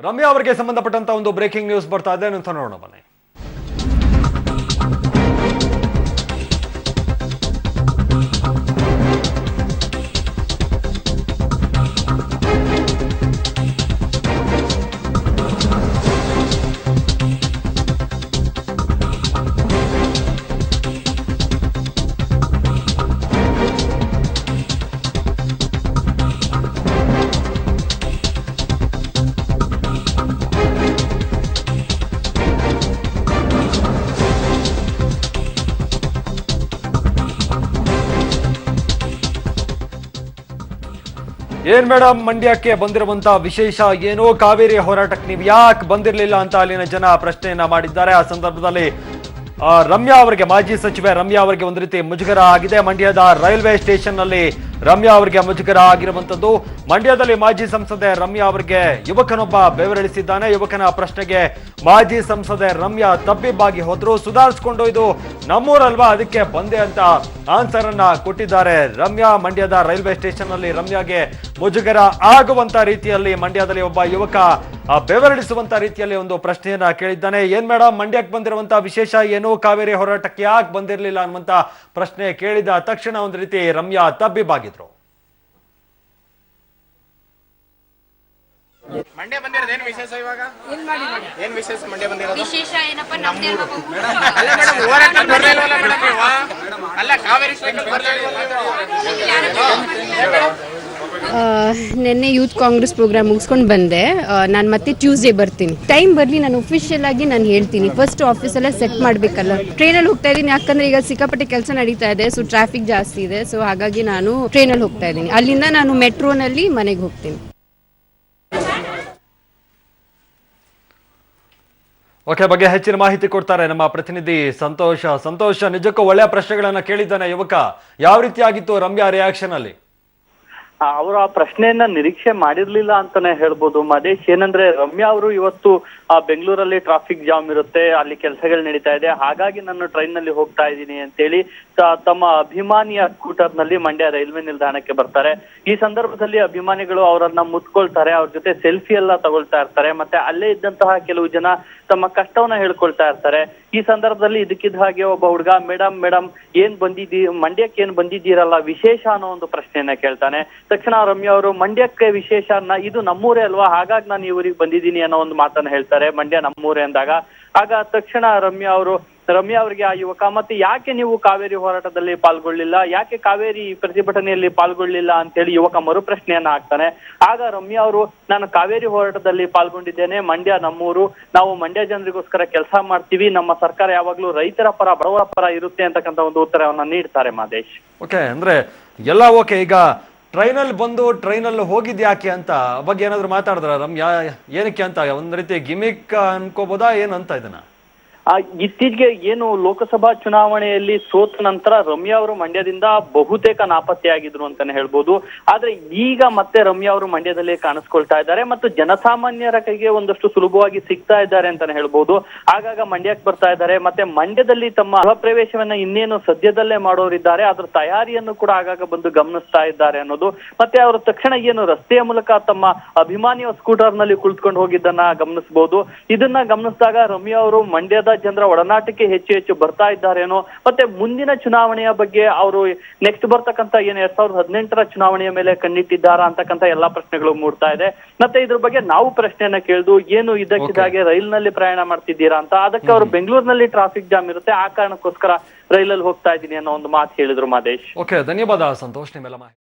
ರಮ್ಯಾ ಅವರಿಗೆ ಸಂಬಂಧಪಟ್ಟಂತ ಒಂದು ಬ್ರೇಕಿಂಗ್ ನ್ಯೂಸ್ ಬರ್ತಾ ಇದೆ ಅಂತ ನೋಡೋಣ ಬನ್ನಿ. ಏನ್ ಮೇಡಮ್, ಮಂಡ್ಯಕ್ಕೆ ಬಂದಿರುವಂತ ವಿಶೇಷ ಏನೋ, ಕಾವೇರಿ ಹೋರಾಟಕ್ಕೆ ನೀವು ಯಾಕೆ ಬಂದಿರಲಿಲ್ಲ ಅಂತ ಅಲ್ಲಿನ ಜನ ಪ್ರಶ್ನೆಯನ್ನ ಮಾಡಿದ್ದಾರೆ. ಆ ಸಂದರ್ಭದಲ್ಲಿ ರಮ್ಯಾ ಅವರಿಗೆ, ಮಾಜಿ ಸಚಿವೆ ರಮ್ಯಾ ಅವರಿಗೆ ಒಂದು ರೀತಿ ಮುಜುಗರ ಆಗಿದೆ. ಮಂಡ್ಯದ ರೈಲ್ವೆ ಸ್ಟೇಷನ್ ನಲ್ಲಿ ರಮ್ಯಾ ಅವರಿಗೆ ಮುಜುಗರ ಆಗಿರುವಂತದ್ದು. ಮಂಡ್ಯದಲ್ಲಿ ಮಾಜಿ ಸಂಸದೆ ರಮ್ಯಾ ಅವರಿಗೆ ಯುವಕನೊಬ್ಬ ಬೆವರಿಳಿಸಿದ್ದಾನೆ. ಯುವಕನ ಪ್ರಶ್ನೆಗೆ ಮಾಜಿ ಸಂಸದೆ ರಮ್ಯಾ ತಬ್ಬಿಬ್ಬಾಗಿ ಹೋದ್ರು. ಸುಧಾರಿಸ್ಕೊಂಡು ಇದು ನಮ್ಮೂರಲ್ವಾ, ಅದಕ್ಕೆ ಬಂದೆ ಅಂತ ಆನ್ಸರ್ ಅನ್ನ ಕೊಟ್ಟಿದ್ದಾರೆ ರಮ್ಯಾ. ಮಂಡ್ಯದ ರೈಲ್ವೆ ಸ್ಟೇಷನ್ ನಲ್ಲಿ ರಮ್ಯಾಗೆ ಮುಜುಗರ ಆಗುವಂತ ರೀತಿಯಲ್ಲಿ ಮಂಡ್ಯದಲ್ಲಿ ಒಬ್ಬ ಯುವಕ ಬೆವರಿಳಿಸುವಂತ ರೀತಿಯಲ್ಲಿ ಒಂದು ಪ್ರಶ್ನೆಯನ್ನ ಕೇಳಿದ್ದಾನೆ. ಏನ್ ಮೇಡಮ್, ಮಂಡ್ಯಕ್ಕೆ ಬಂದಿರುವಂತ ವಿಶೇಷ ಏನು, ಕಾವೇರಿ ಹೋರಾಟಕ್ಕೆ ಯಾಕೆ ಬಂದಿರಲಿಲ್ಲ ಅನ್ನುವಂತ ಪ್ರಶ್ನೆ ಕೇಳಿದ ತಕ್ಷಣ ಒಂದು ರೀತಿ ರಮ್ಯಾ ತಬ್ಬಿಬ್ಬಾಗಿದ್ರು. ಮಂಡ್ಯ ಬಂದಿರೋದು ಏನು ವಿಶೇಷ? ಇವಾಗ ಏನ್ ವಿಶೇಷ ಮಂಡ್ಯ ಬಂದಿರೋದು? ವಿಶೇಷ ಏನಪ್ಪ ನಮ್ದೇ ಅಲ್ಲ ಮೇಡಮ್, ಹೋರಾಟ ಬರ್ಲೇ ಇಲ್ವಲ್ಲ ಮೇಡಮ್ ನೀವು? ಅಲ್ಲ ಕಾವೇರಿ ಸ್ಟ್ರೈಕಲ್ಲಿ ಬರ್ಲೇ ಇಲ್ವಲ್ಲ? ನಿನ್ನೆ ಯೂತ್ ಕಾಂಗ್ರೆಸ್ ಪ್ರೋಗ್ರಾಮ್ ಮುಗಿಸ್ಕೊಂಡು ಬಂದೆ. ನಾನು ಮತ್ತೆ ಟ್ಯೂಸ್ಡೇ ಬರ್ತೀನಿ. ಟೈಮ್ ಬರಲಿ, ನಾನು ಒಫಿಷಿಯಲ್ ಆಗಿ ನಾನು ಹೇಳ್ತೀನಿ. ಫಸ್ಟ್ ಆಫೀಸಲ್ಲೇ ಸೆಟ್ ಮಾಡಬೇಕಲ್ಲ. ಟ್ರೈನಲ್ಲಿ ಹೋಗ್ತಾ ಇದ್ದೀನಿ, ಯಾಕಂದ್ರೆ ಈಗ ಸಿಕ್ಕಾಪಟ್ಟೆ ಕೆಲಸ ನಡೀತಾ ಇದೆ. ಸೊ ಟ್ರಾಫಿಕ್ ಜಾಸ್ತಿ ಇದೆ. ಸೊ ಹಾಗಾಗಿ ನಾನು ಟ್ರೈನಲ್ಲಿ ಹೋಗ್ತಾ ಇದ್ದೀನಿ. ಅಲ್ಲಿಂದ ನಾನು ಮೆಟ್ರೋನಲ್ಲಿ ಮನೆಗೆ ಹೋಗ್ತೀನಿ. ಓಕೆ, ಬಗ್ಗೆ ಹೆಚ್ಚಿನ ಮಾಹಿತಿ ಕೊಡ್ತಾರೆ ನಮ್ಮ ಪ್ರತಿನಿಧಿ ಸಂತೋಷ. ನಿಜಕ್ಕೂ ಒಳ್ಳೆಯ ಪ್ರಶ್ನೆಗಳನ್ನ ಕೇಳಿದ್ದಾನೆ ಯುವಕ. ಯಾವ ರೀತಿ ಆಗಿತ್ತು ರಮ್ಯಾ ರಿಯಾಕ್ಷನ್ ಅಲ್ಲಿ? ಅವರು ಆ ಪ್ರಶ್ನೆಯನ್ನ ನಿರೀಕ್ಷೆ ಮಾಡಿರ್ಲಿಲ್ಲ ಅಂತಾನೆ ಹೇಳ್ಬೋದು ಮಹೇಶ್. ಏನಂದ್ರೆ ರಮ್ಯಾ ಅವರು ಇವತ್ತು ಬೆಂಗಳೂರಲ್ಲಿ ಟ್ರಾಫಿಕ್ ಜಾಮ್ ಇರುತ್ತೆ, ಅಲ್ಲಿ ಕೆಲಸಗಳು ನಡೀತಾ ಇದೆ, ಹಾಗಾಗಿ ನಾನು ಟ್ರೈನ್ ನಲ್ಲಿ ಹೋಗ್ತಾ ಇದ್ದೀನಿ ಅಂತೇಳಿ ತಮ್ಮ ಅಭಿಮಾನಿಯ ಸ್ಕೂಟರ್ ನಲ್ಲಿ ಮಂಡ್ಯ ರೈಲ್ವೆ ನಿಲ್ದಾಣಕ್ಕೆ ಬರ್ತಾರೆ. ಈ ಸಂದರ್ಭದಲ್ಲಿ ಅಭಿಮಾನಿಗಳು ಅವರನ್ನ ಮುತ್ಕೊಳ್ತಾರೆ, ಅವ್ರ ಜೊತೆ ಸೆಲ್ಫಿ ಎಲ್ಲ ತಗೊಳ್ತಾ ಇರ್ತಾರೆ. ಮತ್ತೆ ಅಲ್ಲೇ ಇದ್ದಂತಹ ಕೆಲವು ಜನ ತಮ್ಮ ಕಷ್ಟವನ್ನ ಹೇಳ್ಕೊಳ್ತಾ ಇರ್ತಾರೆ. ಈ ಸಂದರ್ಭದಲ್ಲಿ ಇದಕ್ಕಿದ್ದ ಹಾಗೆ ಒಬ್ಬ ಹುಡುಗ, ಮೇಡಮ್ ಏನ್ ಮಂಡ್ಯಕ್ಕೆ ಏನ್ ಬಂದಿದ್ದೀರಲ್ಲ, ವಿಶೇಷ ಅನ್ನೋ ಒಂದು ಪ್ರಶ್ನೆಯನ್ನ ಕೇಳ್ತಾನೆ. ತಕ್ಷಣ ರಮ್ಯಾ ಅವರು, ಮಂಡ್ಯಕ್ಕೆ ವಿಶೇಷ ಇದು ನಮ್ಮೂರೇ ಅಲ್ವಾ, ಹಾಗಾಗಿ ನಾನು ಈ ಊರಿಗೆ ಬಂದಿದ್ದೀನಿ ಅನ್ನೋ ಒಂದು ಮಾತನ್ನ ಹೇಳ್ತಾರೆ. ಮಂಡ್ಯ ನಮ್ಮೂರೇ ಅಂದಾಗ ಆಗ ತಕ್ಷಣ ರಮ್ಯಾ ಅವರಿಗೆ ಆ ಯುವಕ, ಮತ್ತೆ ಯಾಕೆ ನೀವು ಕಾವೇರಿ ಹೋರಾಟದಲ್ಲಿ ಪಾಲ್ಗೊಳ್ಳಿಲ್ಲ, ಯಾಕೆ ಕಾವೇರಿ ಪ್ರತಿಭಟನೆಯಲ್ಲಿ ಪಾಲ್ಗೊಳ್ಳಿಲ್ಲ ಅಂತ ಹೇಳಿ ಯುವಕ ಮರು ಪ್ರಶ್ನೆಯನ್ನ ಹಾಕ್ತಾನೆ. ಆಗ ರಮ್ಯಾ ಅವರು, ನಾನು ಕಾವೇರಿ ಹೋರಾಟದಲ್ಲಿ ಪಾಲ್ಗೊಂಡಿದ್ದೇನೆ, ಮಂಡ್ಯ ನಮ್ಮೂರು, ನಾವು ಮಂಡ್ಯ ಜನರಿಗೋಸ್ಕರ ಕೆಲಸ ಮಾಡ್ತೀವಿ, ನಮ್ಮ ಸರ್ಕಾರ ಯಾವಾಗ್ಲೂ ರೈತರ ಪರ ಬಡವರ ಪರ ಇರುತ್ತೆ ಅಂತಕ್ಕಂಥ ಒಂದು ಉತ್ತರವನ್ನ ನೀಡ್ತಾರೆ ಮಹೇಶ್. ಓಕೆ, ಅಂದ್ರೆ ಎಲ್ಲ ಓಕೆ. ಈಗ ಟ್ರೈನಲ್ಲಿ ಹೋಗಿದ್ಯಾಕೆ ಅಂತ ಬಗ್ಗೆ ಏನಾದ್ರು ಮಾತಾಡಿದ್ರ ರಮ್ಯಾ? ಏನಕ್ಕೆ ಅಂತ ಒಂದ್ ರೀತಿ ಗಿಮಿಕ್ ಅನ್ಕೋಬೋದಾ ಏನಂತ ಇದನ್ನ? ಇತ್ತೀಚೆಗೆ ಏನು ಲೋಕಸಭಾ ಚುನಾವಣೆಯಲ್ಲಿ ಸೋತ ನಂತರ ರಮ್ಯಾ ಅವರು ಮಂಡ್ಯದಿಂದ ಬಹುತೇಕ ನಾಪತ್ತೆಯಾಗಿದ್ರು ಅಂತಾನೆ ಹೇಳ್ಬೋದು. ಆದ್ರೆ ಈಗ ಮತ್ತೆ ರಮ್ಯಾ ಅವರು ಮಂಡ್ಯದಲ್ಲಿ ಕಾಣಿಸ್ಕೊಳ್ತಾ ಇದ್ದಾರೆ ಮತ್ತು ಜನಸಾಮಾನ್ಯರ ಕೈಗೆ ಒಂದಷ್ಟು ಸುಲಭವಾಗಿ ಸಿಗ್ತಾ ಇದ್ದಾರೆ ಅಂತಾನೆ ಹೇಳ್ಬೋದು. ಆಗಾಗ ಮಂಡ್ಯಕ್ಕೆ ಬರ್ತಾ ಇದ್ದಾರೆ. ಮತ್ತೆ ಮಂಡ್ಯದಲ್ಲಿ ತಮ್ಮ ಗೃಹ ಪ್ರವೇಶವನ್ನ ಇನ್ನೇನು ಸದ್ಯದಲ್ಲೇ ಮಾಡೋರಿದ್ದಾರೆ, ಅದ್ರ ತಯಾರಿಯನ್ನು ಕೂಡ ಆಗಾಗ ಬಂದು ಗಮನಿಸ್ತಾ ಇದ್ದಾರೆ ಅನ್ನೋದು. ಮತ್ತೆ ಅವರು ತಕ್ಷಣ ಏನು ರಸ್ತೆಯ ಮೂಲಕ ತಮ್ಮ ಅಭಿಮಾನಿಯ ಸ್ಕೂಟರ್ ನಲ್ಲಿ ಕುಳಿತುಕೊಂಡು ಹೋಗಿದ್ದನ್ನ ಗಮನಿಸಬಹುದು. ಇದನ್ನ ಗಮನಿಸಿದಾಗ ರಮ್ಯಾ ಅವರು ಮಂಡ್ಯದ ಜನರ ಒಡನಾಟಕ್ಕೆ ಹೆಚ್ಚು ಬರ್ತಾ ಇದ್ದಾರೇನೋ, ಮತ್ತೆ ಮುಂದಿನ ಚುನಾವಣೆಯ ಬಗ್ಗೆ ಅವರು ನೆಕ್ಸ್ಟ್ ಬರ್ತಕ್ಕಂಥ ಏನು 2018ರ ಚುನಾವಣೆಯ ಮೇಲೆ ಕಣ್ಣಿಟ್ಟಿದ್ದಾರಾ ಅಂತಕ್ಕಂಥ ಎಲ್ಲಾ ಪ್ರಶ್ನೆಗಳು ಮೂಡ್ತಾ ಇದೆ. ಮತ್ತೆ ಇದ್ರ ಬಗ್ಗೆ ನಾವು ಪ್ರಶ್ನೆಯನ್ನ ಕೇಳಿದು, ಏನು ಇದಕ್ಕಿದಾಗೆ ರೈಲ್ನಲ್ಲಿ ಪ್ರಯಾಣ ಮಾಡ್ತಿದ್ದೀರಾ ಅಂತ. ಅದಕ್ಕೆ ಅವರು ಬೆಂಗಳೂರಿನಲ್ಲಿ ಟ್ರಾಫಿಕ್ ಜಾಮ್ ಇರುತ್ತೆ, ಆ ಕಾರಣಕ್ಕೋಸ್ಕರ ರೈಲಲ್ಲಿ ಹೋಗ್ತಾ ಇದ್ದೀನಿ ಅನ್ನೋ ಒಂದು ಮಾತು ಹೇಳಿದ್ರು ಮಹೇಶ್. ಓಕೆ, ಧನ್ಯವಾದ ಸಂತೋಷ್ ನಿಮ್ಮೆಲ್ಲ ಮಾಹಿತಿ.